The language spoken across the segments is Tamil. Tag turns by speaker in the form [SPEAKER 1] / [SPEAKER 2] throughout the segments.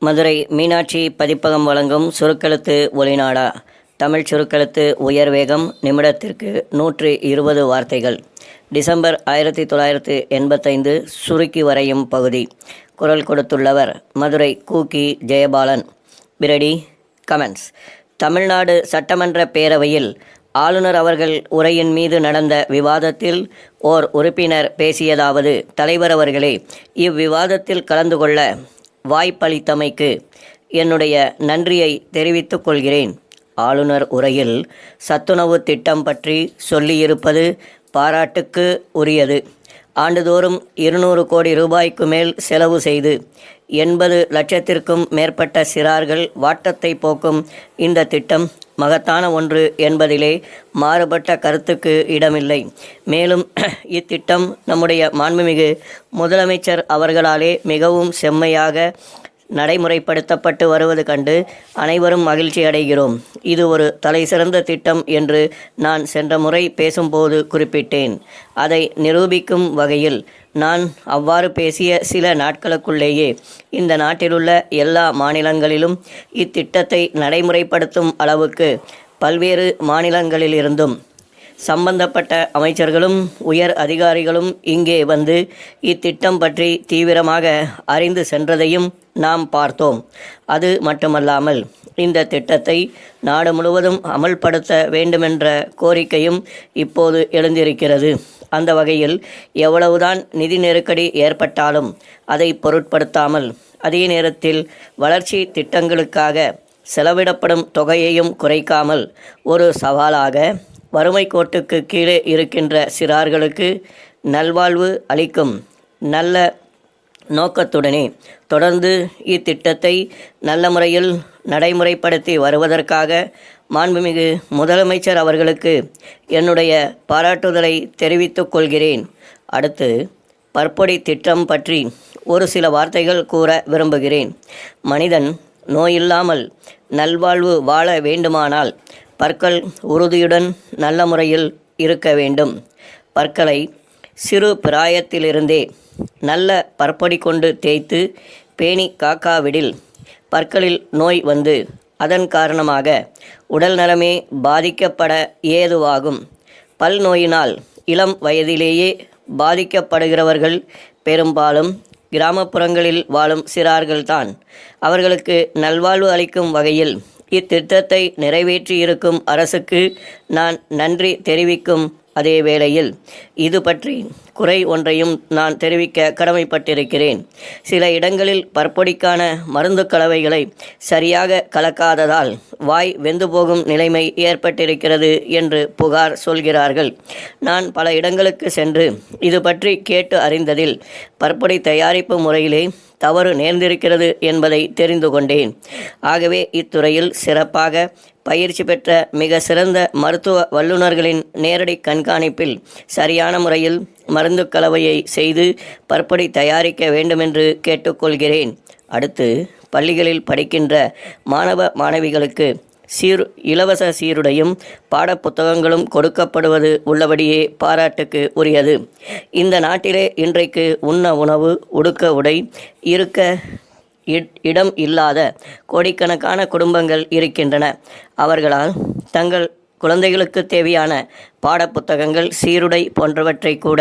[SPEAKER 1] மதுரை மீனாட்சி பதிப்பகம் வழங்கும் சுருக்கெழுத்து ஒலிநாடா. தமிழ் சுருக்கெழுத்து உயர்வேகம் நிமிடத்திற்கு 120 வார்த்தைகள். டிசம்பர் 1985 சுருக்கி வரையும் பகுதி. குரல் கொடுத்துள்ளவர் Madurai cookie Jayabalan. Pretty comments. Tamil Nadu சட்டமன்ற பேரவையில் ஆளுநர் அவர்கள் உரையின் மீது நடந்த விவாதத்தில் ஓர் உறுப்பினர் பேசியதாவது: தலைவர் அவர்களே, இவ்விவாதத்தில் கலந்து கொள்ள வாய்ப்பளித்தமைக்கு என்னுடைய நன்றியை தெரிவித்துக் கொள்கிறேன். ஆளுநர் உரையில் சத்துணவு திட்டம் பற்றி சொல்லியிருப்பது பாராட்டுக்கு உரியது. ஆண்டுதோறும் 200 கோடி ரூபாய்க்கு மேல் செலவு செய்து 80 லட்சத்திற்கும் மேற்பட்ட சிறார்கள் வாட்டத்தை போக்கும் இந்த திட்டம் மகத்தான ஒன்று என்பதிலே மாறுபட்ட கருத்துக்கு இடமில்லை. மேலும் இத்திட்டம் நம்முடைய மாண்புமிகு முதலமைச்சர் அவர்களாலே மிகவும் செம்மையாக நடைமுறைப்படுத்தப்பட்டு வருவது கண்டு அனைவரும் மகிழ்ச்சி அடைகிறோம். இது ஒரு தலைசிறந்த திட்டம் என்று நான் சென்ற முறை பேசும்போது குறிப்பிட்டேன். அதை நிரூபிக்கும் வகையில் நான் அவ்வாறு பேசிய சில நாட்களுக்குள்ளேயே இந்த நாட்டிலுள்ள எல்லா மாநிலங்களிலும் இத்திட்டத்தை நடைமுறைப்படுத்தும் அளவுக்கு பல்வேறு மாநிலங்களிலிருந்தும் சம்பந்தப்பட்ட அமைச்சர்களும் உயர் அதிகாரிகளும் இங்கே வந்து இத்திட்டம் பற்றி தீவிரமாக அறிந்து சென்றதையும் நாம் பார்த்தோம். அது மட்டுமல்லாமல் இந்த திட்டத்தை நாடு முழுவதும் அமல்படுத்த வேண்டுமென்ற கோரிக்கையும் இப்போது எழுந்திருக்கிறது. அந்த வகையில் எவ்வளவுதான் நிதி நெருக்கடி ஏற்பட்டாலும் அதை பொருட்படுத்தாமல் அதே நேரத்தில் வளர்ச்சி திட்டங்களுக்காக செலவிடப்படும் தொகையையும் குறைக்காமல் ஒரு சவாலாக வறுமை கோட்டுக்கு கீழே இருக்கின்ற சிறார்களுக்கு நல்வாழ்வு அளிக்கும் நல்ல நோக்கத்துடனே தொடர்ந்து இத்திட்டத்தை நல்ல முறையில் நடைமுறைப்படுத்தி வருவதற்காக மாண்புமிகு முதலமைச்சர் அவர்களுக்கு என்னுடைய பாராட்டுதலை தெரிவித்துக் கொள்கிறேன். அடுத்து பற்பொடி திட்டம் பற்றி ஒரு சில வார்த்தைகள் கூற விரும்புகிறேன். மனிதன் நோயில்லாமல் நல்வாழ்வு வாழ வேண்டுமானால் பற்கள் உறுதியுடன் நல்ல முறையில் இருக்க வேண்டும். பற்களை சிறு பிராயத்திலிருந்தே நல்ல பற்பொடி கொண்டு தேய்த்து பேணி காக்காவிடில் பற்களில் நோய் வந்து அதன் காரணமாக உடல் நலமே பாதிக்கப்பட ஏதுவாகும். பல் நோயினால் இளம் வயதிலேயே பாதிக்கப்படுகிறவர்கள் பெரும்பாலும் கிராமப்புறங்களில் வாழும் சிறார்கள்தான். அவர்களுக்கு நல்வாழ்வு அளிக்கும் வகையில் இத்திட்டத்தை நிறைவேற்றியிருக்கும் அரசுக்கு நான் நன்றி தெரிவிக்கும் அதே வேளையில் இது பற்றி குறை ஒன்றையும் நான் தெரிவிக்க கடமைப்பட்டிருக்கிறேன். சில இடங்களில் பற்பொடிக்கான மருந்து கலவைகளை சரியாக கலக்காததால் வாய் வெந்து போகும் நிலைமை ஏற்பட்டிருக்கிறது என்று புகார் சொல்கிறார்கள். நான் பல இடங்களுக்கு சென்று இது பற்றி கேட்டு அறிந்ததில் பற்பொடி தயாரிப்பு முறையிலே தவறு நேர்ந்திருக்கிறது என்பதை தெரிந்து கொண்டேன். ஆகவே இத்துறையில் சிறப்பாக பயிற்சி பெற்ற மிக சிறந்த மருத்துவ வல்லுநர்களின் நேரடி கண்காணிப்பில் சரியான முறையில் மருந்து கலவையை செய்து பற்பொடி தயாரிக்க வேண்டுமென்று கேட்டுக்கொள்கிறேன். அடுத்து பள்ளிகளில் படிக்கின்ற மாணவ மாணவிகளுக்கு இலவச சீருடையும் பாடப்புத்தகங்களும் கொடுக்கப்படுவது உள்ளபடியே பாராட்டுக்கு உரியது. இந்த நாட்டிலே இன்றைக்கு உண்ண உணவு, உடுக்க உடை, இருக்க இடம் இல்லாத கோடிக்கணக்கான குடும்பங்கள் இருக்கின்றன. அவர்களால் தங்கள் குழந்தைகளுக்கு தேவையான பாடப்புத்தகங்கள், சீருடை போன்றவற்றை கூட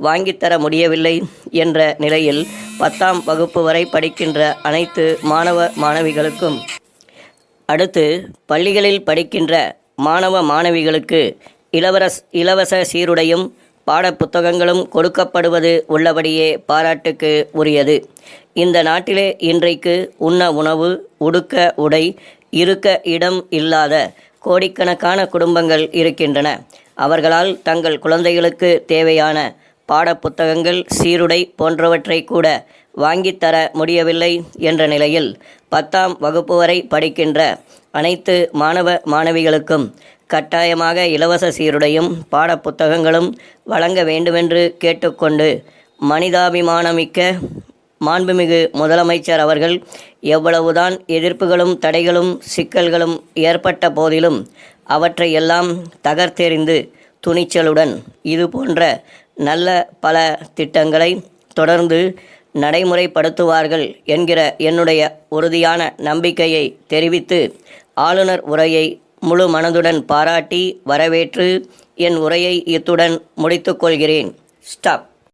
[SPEAKER 1] வாங்கித்தர முடியவில்லை என்ற நிலையில் 10ஆம் வகுப்பு வரை படிக்கின்ற அனைத்து மாணவ மாணவிகளுக்கும் அடுத்து பள்ளிகளில் படிக்கின்ற மாணவ மாணவிகளுக்கு இலவச சீருடையும் பாடப்புத்தகங்களும் கொடுக்கப்படுவது உள்ளபடியே பாராட்டுக்கு உரியது. இந்த நாட்டிலே இன்றைக்கு உண்ண உணவு, உடுக்க உடை, இருக்க இடம் இல்லாத கோடிக்கணக்கான குடும்பங்கள் இருக்கின்றன. அவர்களால் தங்கள் குழந்தைகளுக்கு தேவையான பாடப்புத்தகங்கள், சீருடை போன்றவற்றை கூட வாங்கித்தர முடியவில்லை என்ற நிலையில் 10ஆம் வகுப்பு வரை படிக்கின்ற அனைத்து மாணவ மாணவிகளுக்கும் கட்டாயமாக இலவச சீருடையும் பாடப்புத்தகங்களும் வழங்க வேண்டுமென்று கேட்டுக்கொண்டு, மனிதாபிமானமிக்க மாண்புமிகு முதலமைச்சர் அவர்கள் எவ்வளவுதான் எதிர்ப்புகளும் தடைகளும் சிக்கல்களும் ஏற்பட்ட போதிலும் அவற்றையெல்லாம் தகர்த்தெறிந்து துணிச்சலுடன் இது போன்ற நல்ல பல திட்டங்களை தொடர்ந்து நடைமுறைப்படுத்துவார்கள் என்கிற என்னுடைய உறுதியான நம்பிக்கையை தெரிவித்து ஆளுநர் உரையை முழு மனதுடன் பாராட்டி வரவேற்று என் உரையை இத்துடன் முடித்துக்கொள்கிறேன். ஸ்டாப்.